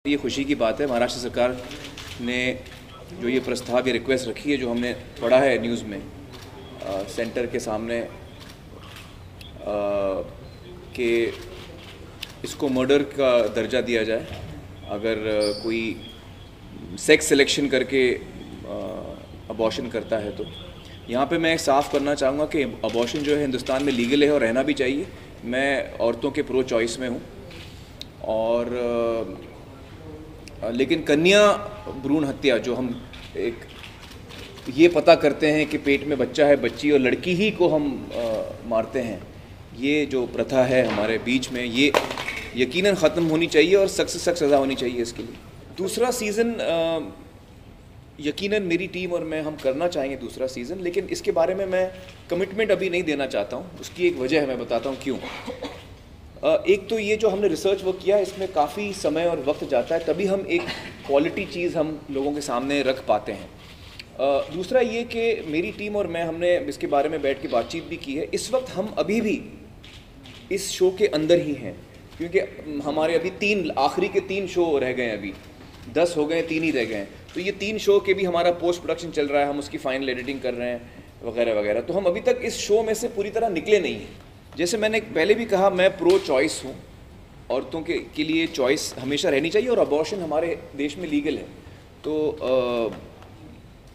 ये खुशी की बात है महाराष्ट्र सरकार ने जो ये प्रस्ताव या रिक्वेस्ट रखी है, जो हमने पढ़ा है न्यूज़ में सेंटर के सामने कि इसको मर्डर का दर्जा दिया जाए अगर कोई सेक्स सिलेक्शन करके अबॉर्शन करता है। तो यहाँ पे मैं साफ़ करना चाहूँगा कि अबॉर्शन जो है हिंदुस्तान में लीगल है और रहना भी चाहिए। मैं औरतों के प्रो चॉइस में हूँ और लेकिन कन्या भ्रूण हत्या जो हम एक ये पता करते हैं कि पेट में बच्चा है, बच्ची और लड़की ही को हम मारते हैं, ये जो प्रथा है हमारे बीच में, ये यकीनन ख़त्म होनी चाहिए और सख्त से सख्त सज़ा होनी चाहिए इसके लिए। दूसरा सीज़न यकीनन मेरी टीम और मैं हम करना चाहेंगे दूसरा सीज़न, लेकिन इसके बारे में मैं कमिटमेंट अभी नहीं देना चाहता हूँ। उसकी एक वजह है, मैं बताता हूँ क्यों। एक तो ये जो हमने रिसर्च वर्क किया इसमें काफ़ी समय और वक्त जाता है, तभी हम एक क्वालिटी चीज़ हम लोगों के सामने रख पाते हैं। दूसरा ये कि मेरी टीम और मैं हमने इसके बारे में बैठ के बातचीत भी की है। इस वक्त हम अभी भी इस शो के अंदर ही हैं, क्योंकि हमारे अभी आखिरी के 3 शो रह गए हैं, अभी 10 हो गए, 3 ही रह गए हैं। तो ये 3 शो के भी हमारा पोस्ट प्रोडक्शन चल रहा है, हम उसकी फाइनल एडिटिंग कर रहे हैं वगैरह वगैरह। तो हम अभी तक इस शो में से पूरी तरह निकले नहीं हैं। जैसे मैंने पहले भी कहा, मैं प्रो चॉइस हूँ, औरतों के लिए चॉइस हमेशा रहनी चाहिए और अबॉर्शन हमारे देश में लीगल है। तो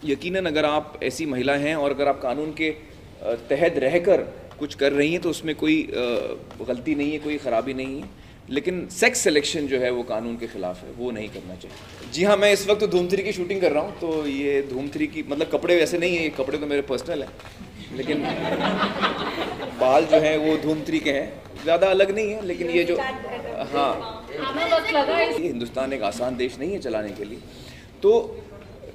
यकीनन अगर आप ऐसी महिला हैं और अगर आप कानून के तहत रहकर कुछ कर रही हैं तो उसमें कोई गलती नहीं है, कोई ख़राबी नहीं है। लेकिन सेक्स सिलेक्शन जो है वो कानून के ख़िलाफ़ है, वो नहीं करना चाहिए। जी हाँ, मैं इस वक्त धूम 3 की शूटिंग कर रहा हूँ। तो ये धूम 3 की मतलब कपड़े वैसे नहीं है, ये कपड़े तो मेरे पर्सनल हैं, लेकिन बाल जो हैं वो धूम 3 के हैं, ज़्यादा अलग नहीं है। लेकिन ये जो ये हिंदुस्तान एक आसान देश नहीं है चलाने के लिए। तो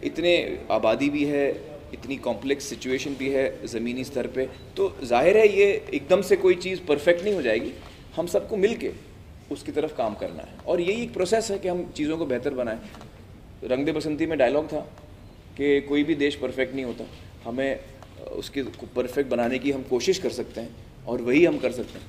इतने आबादी भी है, इतनी कॉम्प्लेक्स सिचुएशन भी है ज़मीनी स्तर पे, तो जाहिर है ये एकदम से कोई चीज़ परफेक्ट नहीं हो जाएगी। हम सबको मिल के उसकी तरफ काम करना है और यही एक प्रोसेस है कि हम चीज़ों को बेहतर बनाएं। रंग दे बसंती में डायलॉग था कि कोई भी देश परफेक्ट नहीं होता, हमें उसके परफेक्ट बनाने की हम कोशिश कर सकते हैं और वही हम कर सकते हैं।